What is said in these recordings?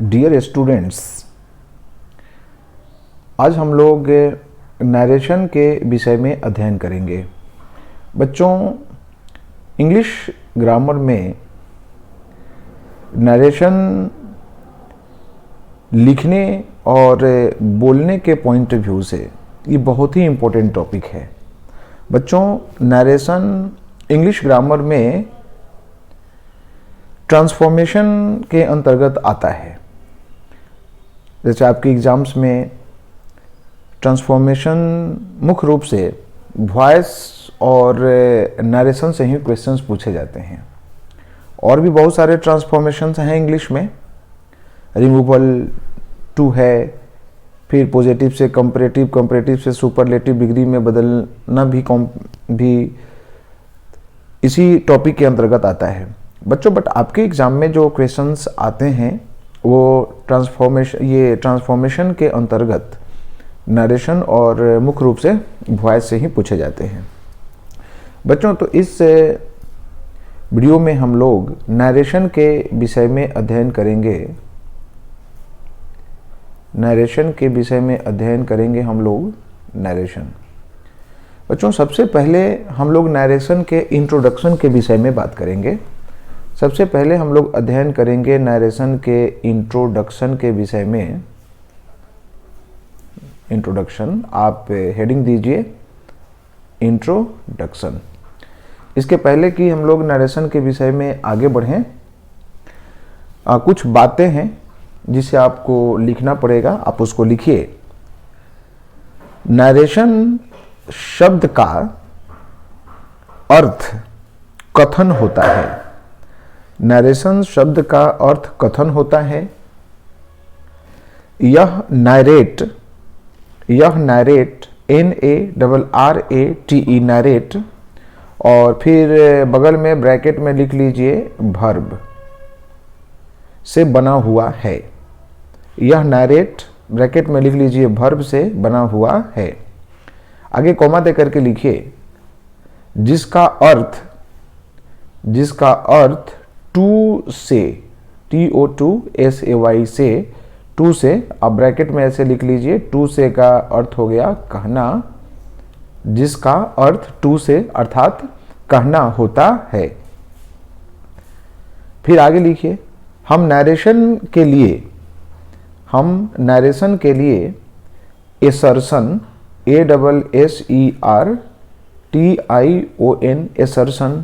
Dear students, आज हम लोग नरेशन के विषय में अध्ययन करेंगे। बच्चों, इंग्लिश ग्रामर में नरेशन लिखने और बोलने के पॉइंट ऑफ व्यू से ये बहुत ही इम्पोर्टेंट टॉपिक है। बच्चों, नरेशन इंग्लिश ग्रामर में ट्रांसफॉर्मेशन के अंतर्गत आता है। जैसे आपके एग्जाम्स में ट्रांसफॉर्मेशन मुख्य रूप से वॉइस और नरेशन से ही क्वेश्चंस पूछे जाते हैं। और भी बहुत सारे ट्रांसफॉर्मेशंस हैं इंग्लिश में। रिमूवल टू है, फिर पॉजिटिव से कंपैरेटिव, कंपैरेटिव से सुपरलेटिव डिग्री में बदलना भी इसी टॉपिक के अंतर्गत आता है। बच्चों, बट आपके एग्जाम में जो क्वेश्चंस आते हैं वो ट्रांसफॉर्मेशन के अंतर्गत नरेशन और मुख्य रूप से वॉइस से ही पूछे जाते हैं। बच्चों, तो इस वीडियो में हम लोग नरेशन के विषय में अध्ययन करेंगे। नरेशन के विषय में अध्ययन करेंगे हम लोग नरेशन। बच्चों, सबसे पहले हम लोग नरेशन के इंट्रोडक्शन के विषय में बात करेंगे। सबसे पहले हम लोग अध्ययन करेंगे नरेशन के इंट्रोडक्शन के विषय में। इंट्रोडक्शन, आप हेडिंग दीजिए इंट्रोडक्शन। इसके पहले कि हम लोग नरेशन के विषय में आगे बढ़ें, कुछ बातें हैं जिसे आपको लिखना पड़ेगा, आप उसको लिखिए। नरेशन शब्द का अर्थ कथन होता है। नरेशन शब्द का अर्थ कथन होता है। यह नैरेट NARRATE नैरेट, और फिर बगल में ब्रैकेट में लिख लीजिए वर्ब से बना हुआ है। यह नैरेट ब्रैकेट में लिख लीजिए वर्ब से बना हुआ है। आगे कॉमा दे करके लिखिए जिसका अर्थ टू से, TOTOSAY से, टू से, आप ब्रैकेट में ऐसे लिख लीजिए, टू से का अर्थ हो गया कहना। जिसका अर्थ टू से अर्थात कहना होता है। फिर आगे लिखिए हम नरेशन के लिए एसर्शन, ASSERTION एसर्शन।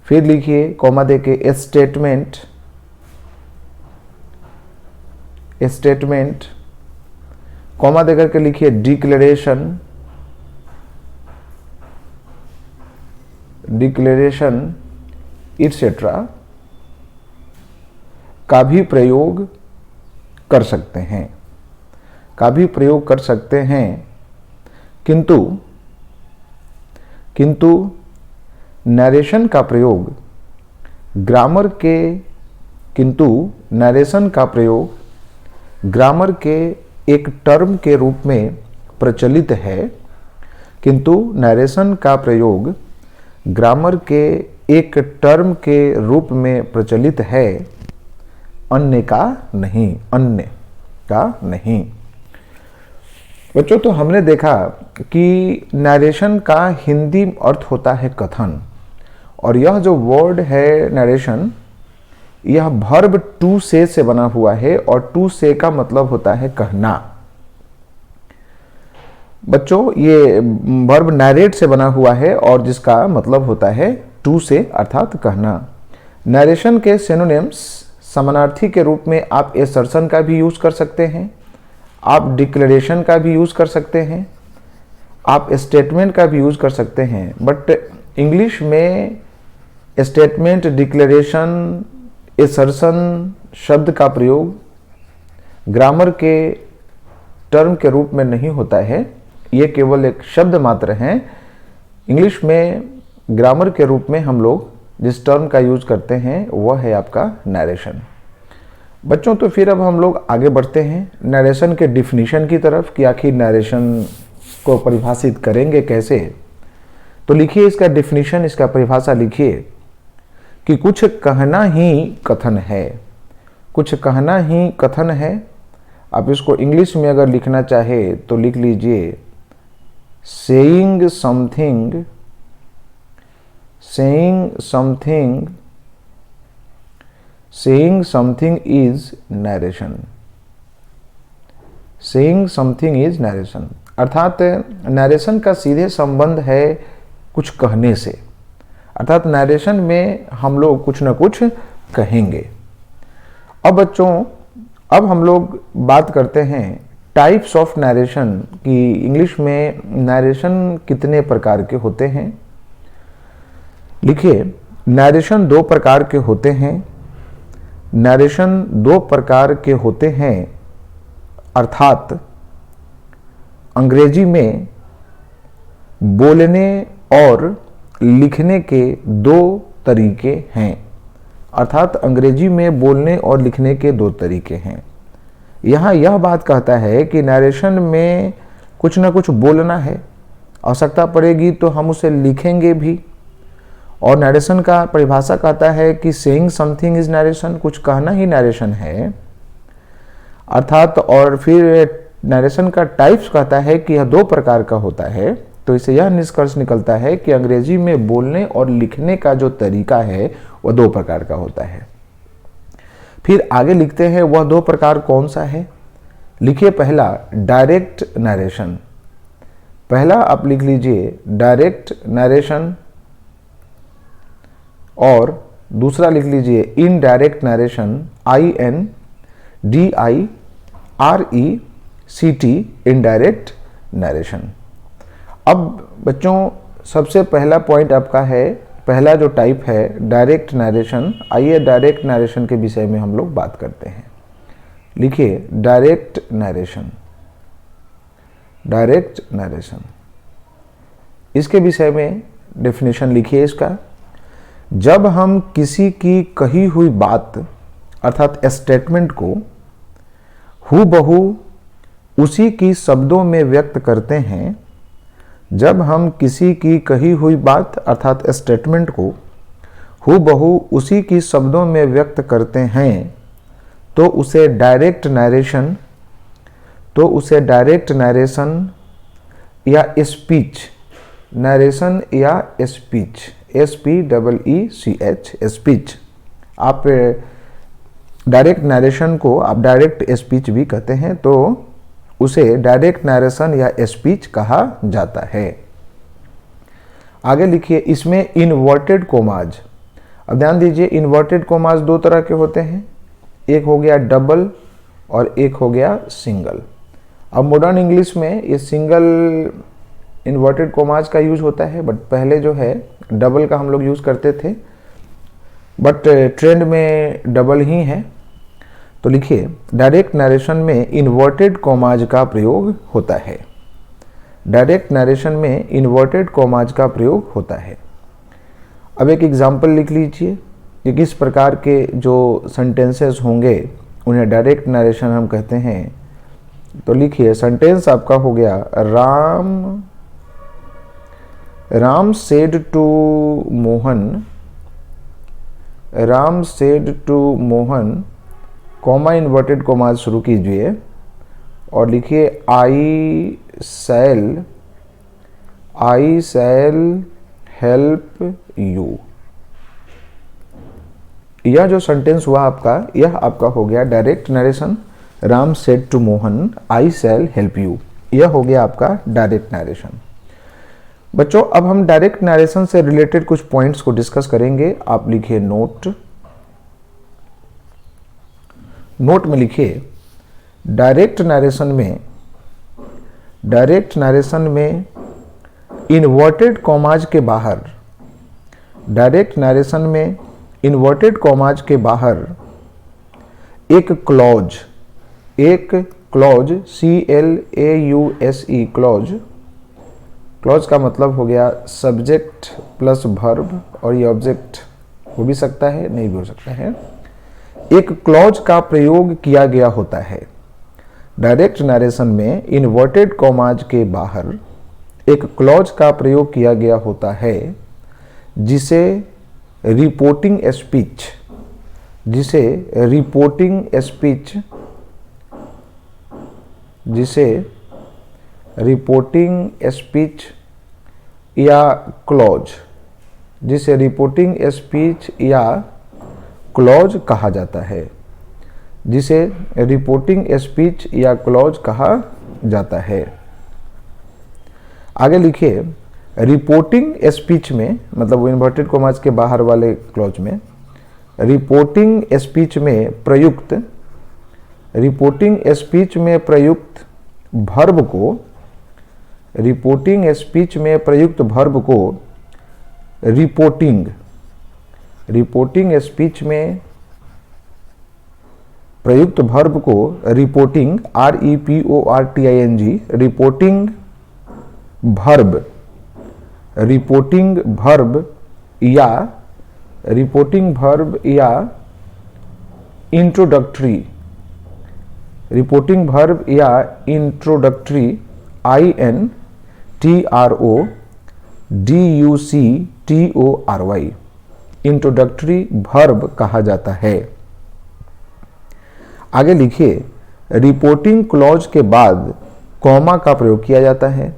फिर लिखिए कॉमा देके स्टेटमेंट, कॉमा देकर के लिखिए डिक्लेरेशन इट्सेट्रा का भी प्रयोग कर सकते हैं, किंतु नरेशन का प्रयोग ग्रामर के एक टर्म के रूप में प्रचलित है। किंतु नरेशन का प्रयोग ग्रामर के एक टर्म के रूप में प्रचलित है, अन्य का नहीं। बच्चों, तो हमने देखा कि नरेशन का हिंदी अर्थ होता है कथन, और यह जो वर्ड है नरेशन, यह वर्ब टू से बना हुआ है, और टू से का मतलब होता है कहना। बच्चों, ये वर्ब नैरेट से बना हुआ है और जिसका मतलब होता है टू से अर्थात कहना। नरेशन के सिनोनिम्स समानार्थी के रूप में आप एसर्शन का भी यूज कर सकते हैं, आप डिक्लेरेशन का भी यूज कर सकते हैं, आप स्टेटमेंट का भी यूज कर सकते हैं। बट इंग्लिश में स्टेटमेंट, डिक्लेरेशन, एसर्शन शब्द का प्रयोग ग्रामर के टर्म के रूप में नहीं होता है। ये केवल एक शब्द मात्र हैं। इंग्लिश में ग्रामर के रूप में हम लोग जिस टर्म का यूज करते हैं वह है आपका नरेशन। बच्चों, तो फिर अब हम लोग आगे बढ़ते हैं नरेशन के डिफिनीशन की तरफ कि आखिर नरेशन को परिभाषित करेंगे कैसे। तो लिखिए इसका डिफिनीशन, इसका परिभाषा लिखिए कि कुछ कहना ही कथन है। कुछ कहना ही कथन है। आप इसको इंग्लिश में अगर लिखना चाहे तो लिख लीजिए saying something, saying something is narration, saying something is narration. अर्थात नरेशन का सीधे संबंध है कुछ कहने से, अर्थात नरेशन में हम लोग कुछ ना कुछ कहेंगे। अब बच्चों, अब हम लोग बात करते हैं टाइप्स ऑफ नरेशन कि इंग्लिश में नरेशन कितने प्रकार के होते हैं। लिखिए, नरेशन दो प्रकार के होते हैं। नरेशन दो प्रकार के होते हैं, अर्थात अंग्रेजी में बोलने और लिखने के दो तरीके हैं, अर्थात अंग्रेजी में बोलने और लिखने के दो तरीके हैं। यहाँ यह बात कहता है कि नरेशन में कुछ ना कुछ बोलना है, आवश्यकता पड़ेगी तो हम उसे लिखेंगे भी। और नरेशन का परिभाषा कहता है कि सेइंग समथिंग इज नरेशन, कुछ कहना ही नरेशन है, अर्थात। और फिर नरेशन का टाइप्स कहता है कि यह दो प्रकार का होता है। तो इससे यह निष्कर्ष निकलता है कि अंग्रेजी में बोलने और लिखने का जो तरीका है वह दो प्रकार का होता है। फिर आगे लिखते हैं वह दो प्रकार कौन सा है। लिखिए, पहला डायरेक्ट नरेशन, पहला आप लिख लीजिए डायरेक्ट नरेशन, और दूसरा लिख लीजिए indirect narration, INDIRECT, indirect narration. अब बच्चों, सबसे पहला पॉइंट आपका है, पहला जो टाइप है डायरेक्ट नरेशन। आइए डायरेक्ट नरेशन के विषय में हम लोग बात करते हैं। लिखिए, डायरेक्ट नरेशन, डायरेक्ट नरेशन, इसके विषय में डेफिनेशन लिखिए इसका। जब हम किसी की कही हुई बात अर्थात स्टेटमेंट को हूबहू उसी की शब्दों में व्यक्त करते हैं, जब हम किसी की कही हुई बात अर्थात स्टेटमेंट को हूबहू उसी की शब्दों में व्यक्त करते हैं तो उसे डायरेक्ट नरेशन, तो उसे डायरेक्ट नरेशन या स्पीच, नरेशन या स्पीच, SPEECH, स्पीच। आप डायरेक्ट नरेशन को आप डायरेक्ट स्पीच भी कहते हैं, तो उसे डायरेक्ट नरेशन या स्पीच कहा जाता है। आगे लिखिए, इसमें इन्वर्टेड कोमाज। अब ध्यान दीजिए, इन्वर्टेड कोमाज दो तरह के होते हैं, एक हो गया डबल और एक हो गया सिंगल। अब मॉडर्न इंग्लिश में ये सिंगल इन्वर्टेड कोमाज का यूज होता है, बट पहले जो है डबल का हम लोग यूज करते थे, बट ट्रेंड में डबल ही है। तो लिखिए, डायरेक्ट नरेशन में इन्वर्टेड कोमाज का प्रयोग होता है, डायरेक्ट नरेशन में इन्वर्टेड कोमाज का प्रयोग होता है। अब एक एग्जाम्पल लिख लीजिए कि किस प्रकार के जो सेंटेंसेस होंगे उन्हें डायरेक्ट नरेशन हम कहते हैं। तो लिखिए, सेंटेंस आपका हो गया, Ram said to Mohan, Ram said to Mohan, comma inverted commas शुरू कीजिए और लिखिए आई शैल हेल्प यू। यह जो सेंटेंस हुआ आपका, यह आपका हो गया direct narration. Ram said to Mohan, I shall help you, यह हो गया आपका डायरेक्ट नरेशन। बच्चों, अब हम डायरेक्ट नरेशन से रिलेटेड कुछ पॉइंट्स को डिस्कस करेंगे। आप लिखिए नोट, नोट में लिखिए, डायरेक्ट नरेशन में इन्वर्टेड कॉमाज के बाहर, डायरेक्ट नरेशन में इन्वर्टेड कॉमाज के बाहर एक क्लॉज, CLAUSE, क्लॉज का मतलब हो गया सब्जेक्ट प्लस वर्ब, और ये ऑब्जेक्ट हो भी सकता है, नहीं भी हो सकता है। एक क्लॉज का प्रयोग किया गया होता है। डायरेक्ट नरेशन में इन्वर्टेड कॉमाज के बाहर एक क्लॉज का प्रयोग किया गया होता है जिसे रिपोर्टिंग स्पीच जिसे रिपोर्टिंग स्पीच या क्लॉज कहा जाता है, जिसे रिपोर्टिंग स्पीच या क्लॉज कहा जाता है। आगे लिखिए, रिपोर्टिंग स्पीच में, मतलब इन्वर्टेड कॉमास के बाहर वाले क्लॉज में, रिपोर्टिंग स्पीच में प्रयुक्त भर्ब को रिपोर्टिंग रिपोर्टिंग भर्ब या इंट्रोडक्टरी इंट्रोडक्टरी भर्ब कहा जाता है। आगे लिखिए, रिपोर्टिंग क्लॉज के बाद कॉमा का प्रयोग किया जाता है।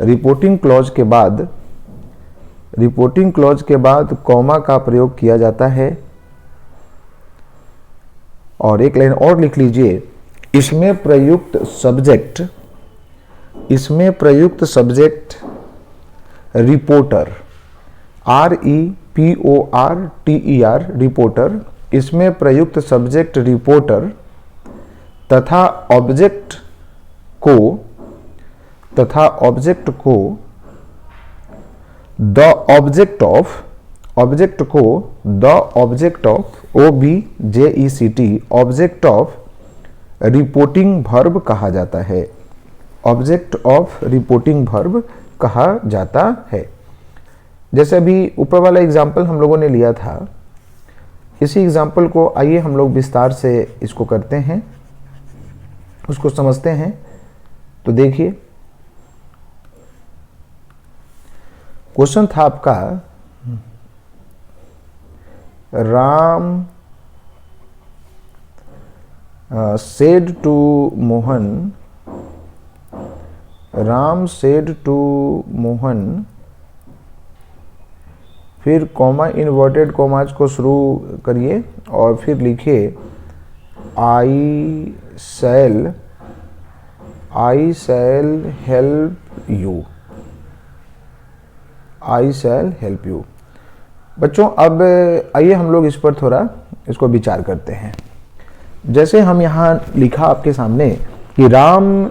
रिपोर्टिंग क्लॉज के बाद कॉमा का प्रयोग किया जाता है। और एक लाइन और लिख लीजिए, इसमें प्रयुक्त सब्जेक्ट रिपोर्टर, रिपोर्टर, इसमें प्रयुक्त सब्जेक्ट रिपोर्टर तथा ऑब्जेक्ट को the object of object of reporting verb कहा जाता है। जैसे अभी ऊपर वाला एग्जाम्पल हम लोगों ने लिया था, इसी एग्जाम्पल को आइए हम लोग विस्तार से इसको करते हैं, उसको समझते हैं। तो देखिए, क्वेश्चन था आपका, राम said to मोहन, फिर कॉमा इन्वर्टेड कॉमाज को शुरू करिए और फिर लिखिए आई शैल हेल्प यू। बच्चों, अब आइए हम लोग इस पर थोड़ा इसको विचार करते हैं। जैसे हम यहाँ लिखा आपके सामने कि राम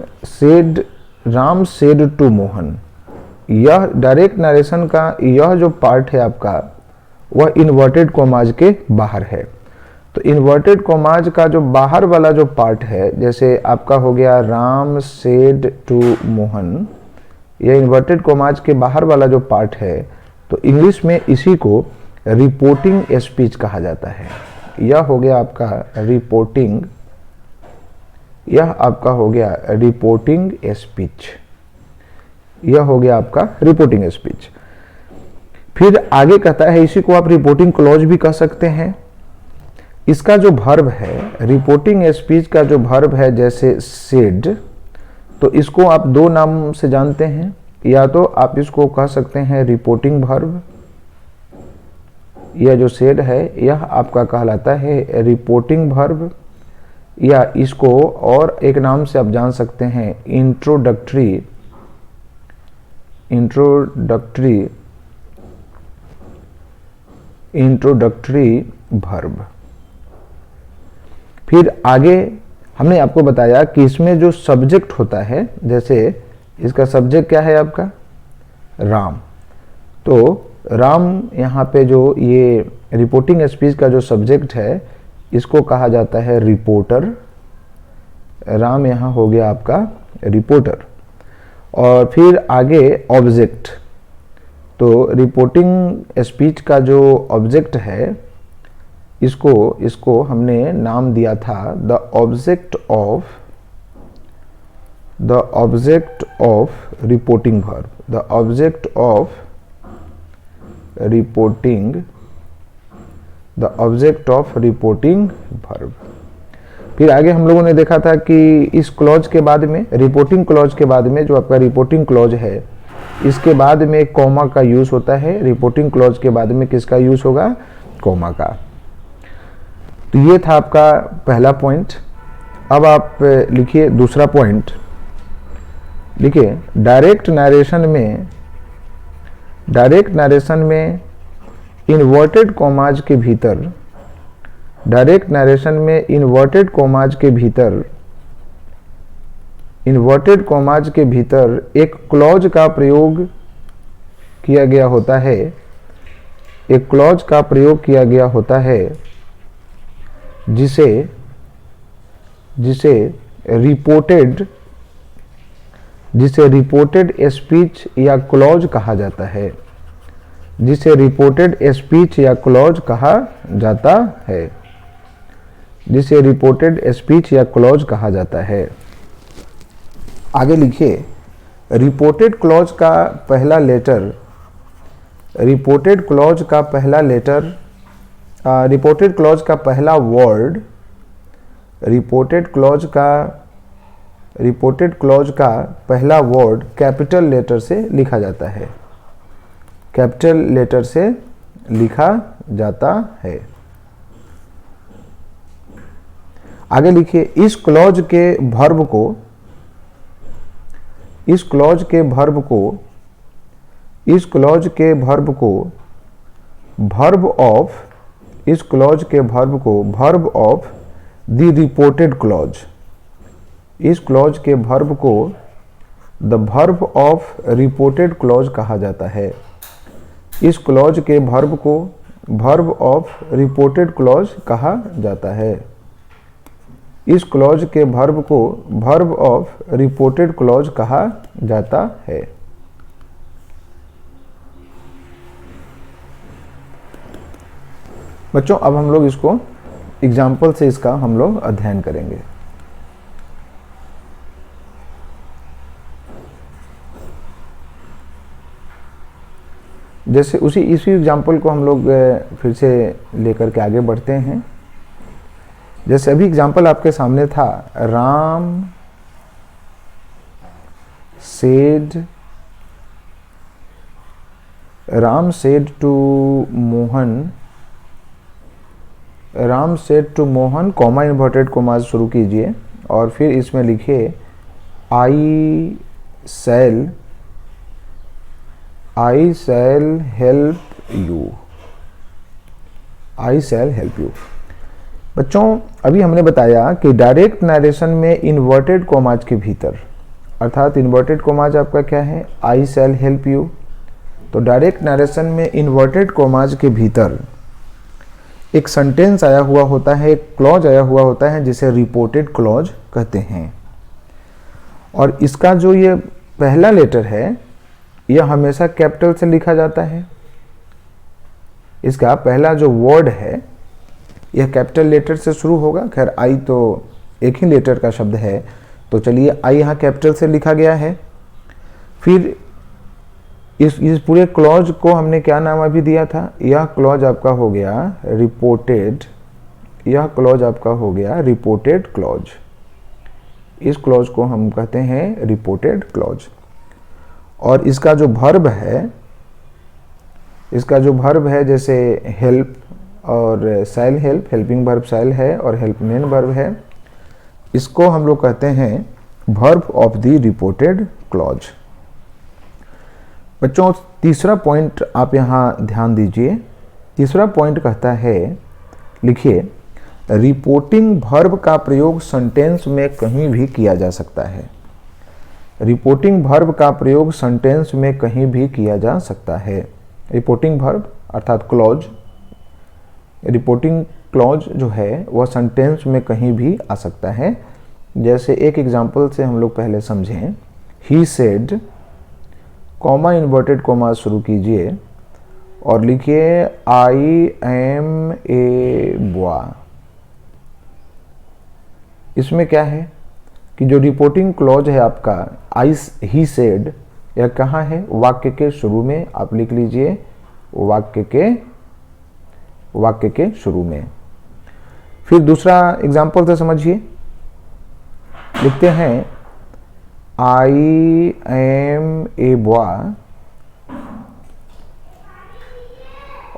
सेड टू मोहन, यह डायरेक्ट नरेशन का यह जो पार्ट है आपका, वह इन्वर्टेड कॉमाज के बाहर है। तो इन्वर्टेड कॉमाज का जो बाहर वाला जो पार्ट है, जैसे आपका हो गया राम सेड टू मोहन, यह इन्वर्टेड कॉमाज के बाहर वाला जो पार्ट है, तो इंग्लिश में इसी को रिपोर्टिंग स्पीच कहा जाता है। यह हो गया आपका रिपोर्टिंग, यह आपका हो गया रिपोर्टिंग स्पीच, यह हो गया आपका रिपोर्टिंग स्पीच। फिर आगे कहता है, इसी को आप रिपोर्टिंग क्लॉज भी कह सकते हैं। इसका जो भर्ब है, रिपोर्टिंग स्पीच का जो भर्ब है, जैसे सेड, तो इसको आप दो नाम से जानते हैं। या तो आप इसको कह सकते हैं रिपोर्टिंग भर्ब, यह जो सेड है यह आपका कहलाता है रिपोर्टिंग भर्ब, या इसको और एक नाम से आप जान सकते हैं इंट्रोडक्टरी भर्ब। फिर आगे हमने आपको बताया कि इसमें जो सब्जेक्ट होता है, जैसे इसका सब्जेक्ट क्या है आपका राम, तो राम यहाँ पे जो ये रिपोर्टिंग स्पीच का जो सब्जेक्ट है, इसको कहा जाता है रिपोर्टर। राम यहाँ हो गया आपका रिपोर्टर। और फिर आगे ऑब्जेक्ट, तो रिपोर्टिंग स्पीच का जो ऑब्जेक्ट है, इसको हमने नाम दिया था the object of reporting verb, the object of reporting the object of reporting verb. फिर आगे हम लोगों ने देखा था कि इस क्लॉज के बाद में, रिपोर्टिंग क्लॉज के बाद में, जो आपका रिपोर्टिंग क्लॉज है, इसके बाद में कॉमा का यूज होता है। रिपोर्टिंग क्लॉज के बाद में किसका यूज होगा? कॉमा का। तो ये था आपका पहला पॉइंट। अब आप लिखिए दूसरा पॉइंट। लिखिए डायरेक्ट नरेशन में इन्वर्टेड कॉमाज के भीतर, डायरेक्ट नरेशन में इन्वर्टेड कॉमाज के भीतर एक क्लॉज का प्रयोग किया गया होता है, एक क्लॉज का प्रयोग किया गया होता है जिसे रिपोर्टेड स्पीच या क्लॉज कहा जाता है, जिसे रिपोर्टेड स्पीच या क्लॉज कहा जाता है, जिसे रिपोर्टेड स्पीच या क्लॉज कहा जाता है। आगे लिखिए रिपोर्टेड क्लॉज का पहला लेटर, रिपोर्टेड क्लॉज का पहला लेटर, रिपोर्टेड क्लॉज का पहला वर्ड, रिपोर्टेड क्लॉज का पहला वर्ड कैपिटल लेटर से लिखा जाता है, कैपिटल लेटर से लिखा जाता है। आगे लिखिए इस क्लॉज के वर्ब को, इस क्लॉज के वर्ब को वर्ब ऑफ, इस क्लॉज के वर्ब को verb of the reported clause, इस क्लॉज के वर्ब को the verb of reported clause कहा जाता है, इस क्लॉज के वर्ब को वर्ब ऑफ रिपोर्टेड क्लॉज कहा जाता है, इस क्लॉज के वर्ब को वर्ब ऑफ रिपोर्टेड क्लॉज कहा जाता है। बच्चों अब हम लोग इसको एग्जाम्पल से इसका हम लोग अध्ययन करेंगे। जैसे इसी एग्जाम्पल को हम लोग फिर से लेकर के आगे बढ़ते हैं। जैसे अभी एग्जाम्पल आपके सामने था, Ram said to Mohan, comma inverted comma शुरू कीजिए और फिर इसमें लिखिए I shall help you, I shall help you. बच्चों अभी हमने बताया कि डायरेक्ट नरेशन में इन्वर्टेड कॉमाज के भीतर, अर्थात इन्वर्टेड कॉमाज आपका क्या है? I shall help you. तो डायरेक्ट नरेशन में इन्वर्टेड कॉमाज के भीतर एक सेंटेंस आया हुआ होता है, एक क्लॉज आया हुआ होता है जिसे रिपोर्टेड क्लॉज कहते हैं। और इसका जो ये पहला लेटर है यह हमेशा कैपिटल से लिखा जाता है, इसका पहला जो वर्ड है यह कैपिटल लेटर से शुरू होगा। खैर आई तो एक ही लेटर का शब्द है, तो चलिए आई यहाँ कैपिटल से लिखा गया है। फिर इस पूरे क्लॉज को हमने क्या नाम अभी दिया था? यह क्लॉज आपका हो गया रिपोर्टेड, यह क्लॉज आपका हो गया रिपोर्टेड क्लॉज। इस क्लॉज को हम कहते हैं रिपोर्टेड क्लॉज। और इसका जो वर्ब है, इसका जो वर्ब है जैसे हेल्प और शैल हेल्प, हेल्पिंग वर्ब शैल है और हेल्प मेन वर्ब है, इसको हम लोग कहते हैं verb of the reported clause. बच्चों तीसरा पॉइंट आप यहाँ ध्यान दीजिए। तीसरा पॉइंट कहता है, लिखिए रिपोर्टिंग वर्ब का प्रयोग सेंटेंस में कहीं भी किया जा सकता है। रिपोर्टिंग वर्ब का प्रयोग सेंटेंस में कहीं भी किया जा सकता है। रिपोर्टिंग वर्ब अर्थात क्लॉज, रिपोर्टिंग क्लॉज जो है वह सेंटेंस में कहीं भी आ सकता है। जैसे एक एग्जांपल से हम लोग पहले समझें, he said, comma inverted comma शुरू कीजिए और लिखिए आई एम ए बॉय। इसमें क्या है कि जो रिपोर्टिंग क्लॉज है आपका आई ही सेड, यह कहाँ है? वाक्य के शुरू में आप लिख लीजिए, वाक्य के वाक्य के शुरू में। फिर दूसरा एग्जाम्पल से समझिए, लिखते हैं आई एम ए बॉय,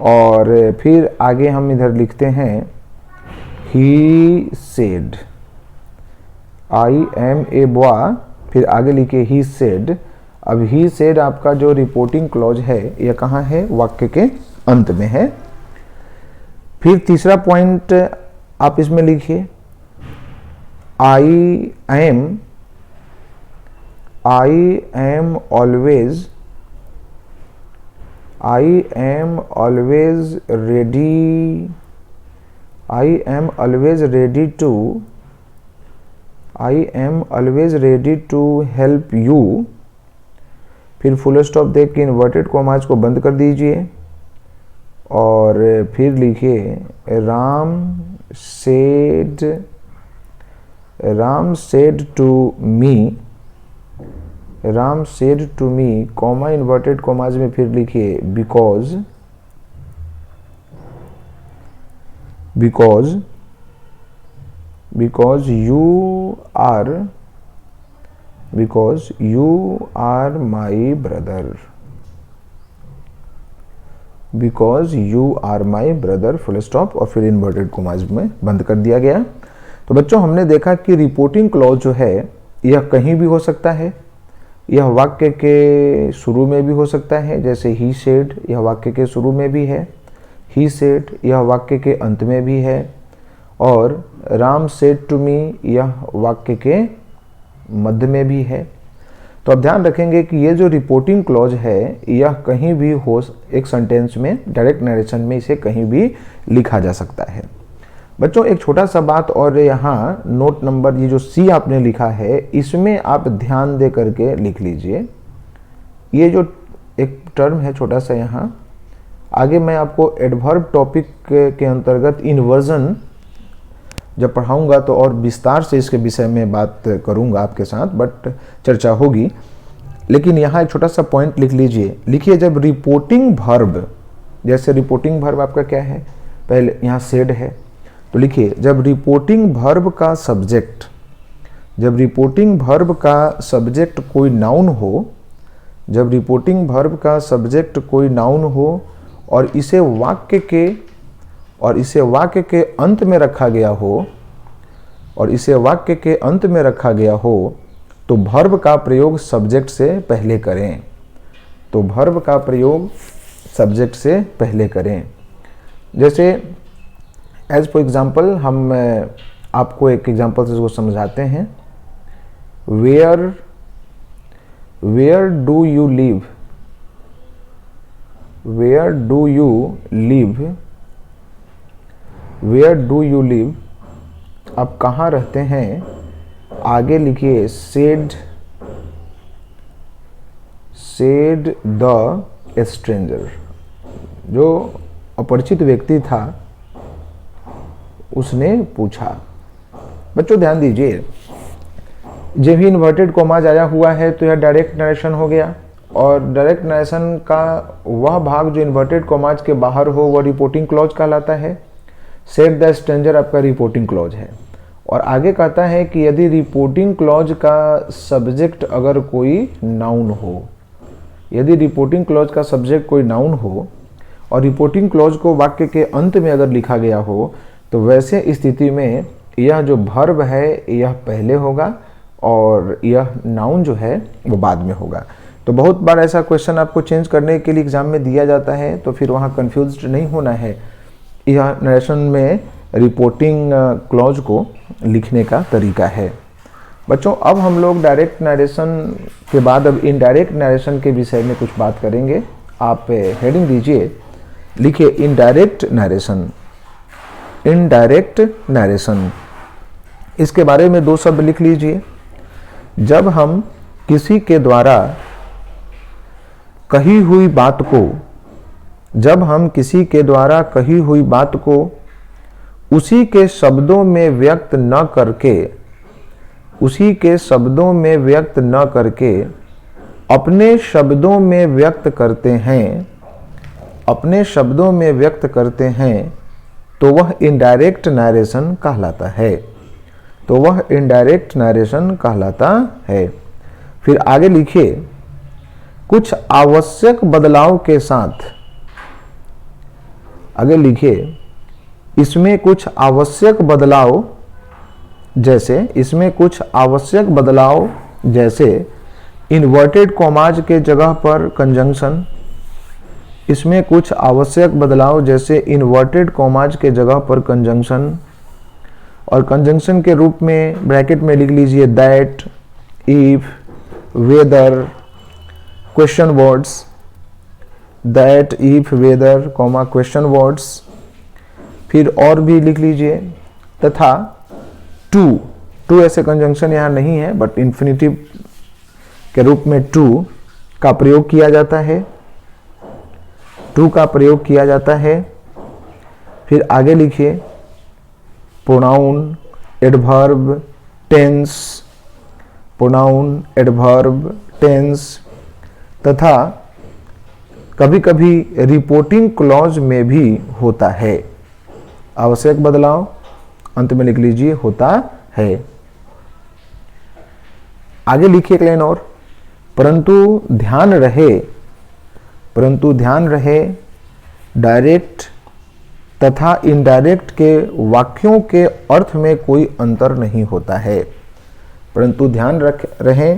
और फिर आगे हम इधर लिखते हैं he said. I am a boy, फिर आगे लिखे ही सेड। अब ही सेड आपका जो रिपोर्टिंग क्लॉज है यह कहाँ है? वाक्य के अंत में है। फिर तीसरा पॉइंट आप इसमें लिखिए, I am always ready to help you. फिर फुल स्टॉप देख के इन्वर्टेड कॉमास को बंद कर दीजिए और फिर लिखिए Ram said to me, comma inverted commas में फिर लिखिए because you are my brother, full stop, और फिर इन्वर्टेड कॉमास में बंद कर दिया गया। तो बच्चों हमने देखा कि रिपोर्टिंग क्लॉज जो है यह कहीं भी हो सकता है। यह वाक्य के शुरू में भी हो सकता है, जैसे ही सेड, यह वाक्य के शुरू में भी है। ही सेड यह वाक्य के अंत में भी है, और राम सेड टू मी यह वाक्य के मध्य में भी है। तो अब ध्यान रखेंगे कि ये जो रिपोर्टिंग क्लॉज है यह कहीं भी हो, एक सेंटेंस में, डायरेक्ट नरेशन में इसे कहीं भी लिखा जा सकता है। बच्चों एक छोटा सा बात और, यहाँ नोट नंबर ये जो सी आपने लिखा है इसमें आप ध्यान दे करके लिख लीजिए। ये जो एक टर्म है छोटा सा, यहाँ आगे मैं आपको एडवर्ब टॉपिक के अंतर्गत इन्वर्जन जब पढ़ाऊंगा तो और विस्तार से इसके विषय में बात करूंगा आपके साथ, बट चर्चा होगी। लेकिन यहाँ एक छोटा सा पॉइंट लिख लीजिए। लिखिए जब रिपोर्टिंग वर्ब, जैसे रिपोर्टिंग वर्ब आपका क्या है? पहले यहाँ सेड है, तो लिखिए जब रिपोर्टिंग वर्ब का सब्जेक्ट कोई नाउन हो, जब रिपोर्टिंग वर्ब का सब्जेक्ट कोई नाउन हो और इसे वाक्य के अंत में रखा गया हो, तो वर्ब का प्रयोग सब्जेक्ट से पहले करें। जैसे एज फॉर एग्जाम्पल हम आपको एक एग्जाम्पल से इसको समझाते हैं। वेयर डू यू लिव, आप कहाँ रहते हैं? आगे लिखिए सेड द स्ट्रेंजर, जो अपरिचित व्यक्ति था उसने पूछा। बच्चों ध्यान दीजिए, जब भी इन्वर्टेड कॉमास आया हुआ है तो यह डायरेक्ट नरेशन हो गया, और डायरेक्ट नरेशन का वह भाग जो इन्वर्टेड कॉमास के बाहर हो वह रिपोर्टिंग क्लॉज कहलाता है। सेड द स्ट्रेंजर आपका रिपोर्टिंग क्लॉज है। और आगे कहता है कि यदि रिपोर्टिंग क्लॉज का सब्जेक्ट अगर कोई नाउन हो, और रिपोर्टिंग क्लॉज को वाक्य के अंत में अगर लिखा गया हो, तो वैसे स्थिति में यह जो वर्ब है यह पहले होगा और यह नाउन जो है वो बाद में होगा। तो बहुत बार ऐसा क्वेश्चन आपको चेंज करने के लिए एग्जाम में दिया जाता है, तो फिर वहाँ कंफ्यूज्ड नहीं होना है। यह नरेशन में रिपोर्टिंग क्लॉज को लिखने का तरीका है। बच्चों अब हम लोग डायरेक्ट नरेशन के बाद अब इनडायरेक्ट नरेशन के विषय में कुछ बात करेंगे। आप हेडिंग दीजिए, लिखिए इनडायरेक्ट नरेशन। इसके बारे में दो शब्द लिख लीजिए। जब हम किसी के द्वारा कही हुई बात को उसी के शब्दों में व्यक्त न करके अपने शब्दों में व्यक्त करते हैं, तो वह इनडायरेक्ट नरेशन कहलाता है। तो वह इनडायरेक्ट नरेशन कहलाता है। फिर आगे लिखिए, कुछ आवश्यक बदलाव के साथ, आगे लिखिए, इसमें कुछ आवश्यक बदलाव जैसे इन्वर्टेड कॉमाज के जगह पर कंजंक्शन, इसमें कुछ आवश्यक बदलाव जैसे इन्वर्टेड कॉमाज के जगह पर कंजंक्शन, और कंजंक्शन के रूप में ब्रैकेट में लिख लीजिए that, if, whether, question words, that, if, whether, comma question words. फिर और भी लिख लीजिए, तथा टू ऐसे कंजंक्शन यहाँ नहीं है, बट इन्फिनिटिव के रूप में टू का प्रयोग किया जाता है, फिर आगे लिखिए, प्रोनाउन, एडवर्ब, टेंस, तथा कभी कभी रिपोर्टिंग क्लॉज में भी होता है। आवश्यक बदलाव अंत में लिख लीजिए होता है। आगे लिखिए एक लाइन और, परंतु ध्यान रहे डायरेक्ट तथा इनडायरेक्ट के वाक्यों के अर्थ में कोई अंतर नहीं होता है। परंतु ध्यान रहे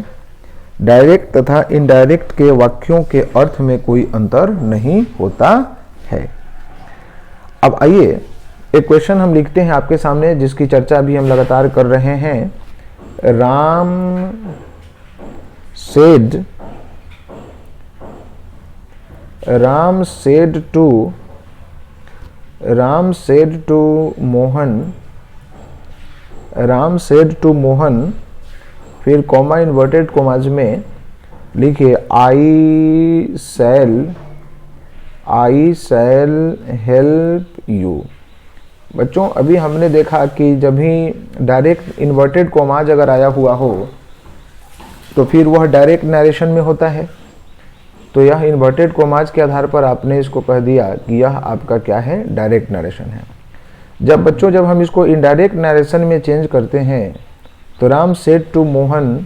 डायरेक्ट तथा इनडायरेक्ट के वाक्यों के अर्थ में कोई अंतर नहीं होता है। अब आइए एक क्वेश्चन हम लिखते हैं आपके सामने, जिसकी चर्चा अभी हम लगातार कर रहे हैं। राम said to मोहन, फिर कॉमा इन्वर्टेड कॉमाज में लिखिए I shall help you। बच्चों अभी हमने देखा कि जब भी डायरेक्ट इन्वर्टेड कॉमाज अगर आया हुआ हो तो फिर वह डायरेक्ट नरेशन में होता है। तो यह इन्वर्टेड कॉमाज के आधार पर आपने इसको कह दिया कि यह आपका क्या है, डायरेक्ट नरेशन है। जब हम इसको इनडायरेक्ट नरेशन में चेंज करते हैं, तो राम सेड टू मोहन,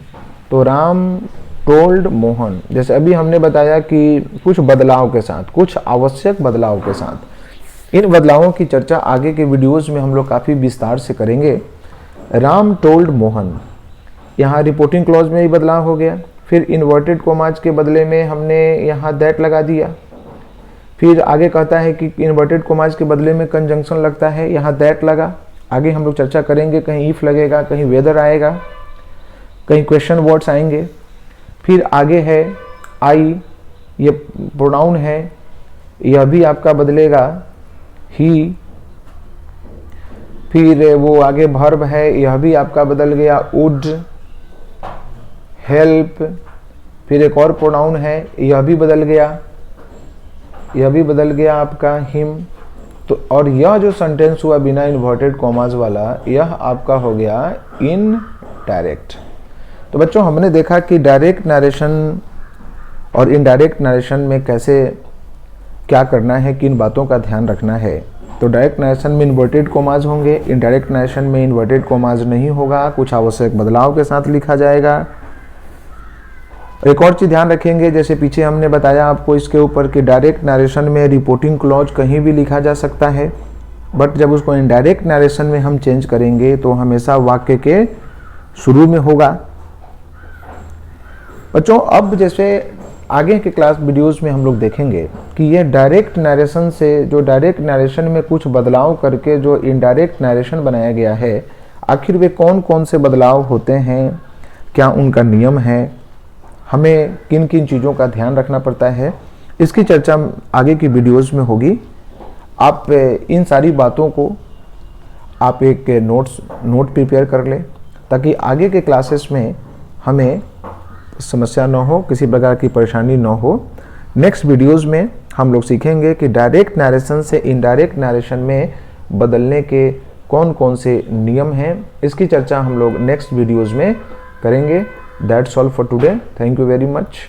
तो राम टोल्ड मोहन, जैसे अभी हमने बताया कि कुछ बदलाव के साथ, कुछ आवश्यक बदलाव के साथ। इन बदलावों की चर्चा आगे के वीडियोस में हम लोग काफ़ी विस्तार से करेंगे। राम टोल्ड मोहन, यहाँ रिपोर्टिंग क्लॉज में ही बदलाव हो गया। फिर इन्वर्टेड कॉमाज के बदले में हमने यहाँ दैट लगा दिया। फिर आगे कहता है कि इन्वर्टेड कॉमाज के बदले में कंजंक्शन लगता है, यहाँ दैट लगा। आगे हम लोग चर्चा करेंगे, कहीं इफ लगेगा, कहीं वेदर आएगा, कहीं क्वेश्चन वर्ड्स आएंगे। फिर आगे है आई, ये प्रोनाउन है, यह भी आपका बदलेगा ही। फिर वो आगे वर्ब है, यह भी आपका बदल गया वुड, हेल्प। फिर एक और प्रोनाउन है, यह भी बदल गया आपका हिम। तो और यह जो सेंटेंस हुआ बिना इन्वर्टेड कॉमाज वाला, यह आपका हो गया इनडायरेक्ट। तो बच्चों हमने देखा कि डायरेक्ट नरेशन और इनडायरेक्ट नरेशन में कैसे क्या करना है, किन बातों का ध्यान रखना है। तो डायरेक्ट नरेशन में इन्वर्टेड कॉमाज होंगे, इनडायरेक्ट नरेशन में इन्वर्टेड कॉमाज नहीं होगा, कुछ आवश्यक बदलाव के साथ लिखा जाएगा। एक और चीज़ ध्यान रखेंगे, जैसे पीछे हमने बताया आपको इसके ऊपर कि डायरेक्ट नरेशन में रिपोर्टिंग क्लॉज कहीं भी लिखा जा सकता है, बट जब उसको इनडायरेक्ट नरेशन में हम चेंज करेंगे तो हमेशा वाक्य के शुरू में होगा। बच्चों अब जैसे आगे के क्लास वीडियोस में हम लोग देखेंगे कि ये डायरेक्ट नरेशन से, जो डायरेक्ट नरेशन में कुछ बदलाव करके जो इनडायरेक्ट नरेशन बनाया गया है, आखिर वे कौन कौन से बदलाव होते हैं, क्या उनका नियम है, हमें किन किन चीज़ों का ध्यान रखना पड़ता है, इसकी चर्चा आगे की वीडियोस में होगी। आप इन सारी बातों को आप एक नोट प्रिपेयर कर लें, ताकि आगे के क्लासेस में हमें समस्या न हो, किसी प्रकार की परेशानी न हो। नेक्स्ट वीडियोस में हम लोग सीखेंगे कि डायरेक्ट नरेशन से इनडायरेक्ट नरेशन में बदलने के कौन कौन से नियम हैं, इसकी चर्चा हम लोग नेक्स्ट वीडियोस में करेंगे। That's all for today. Thank you very much.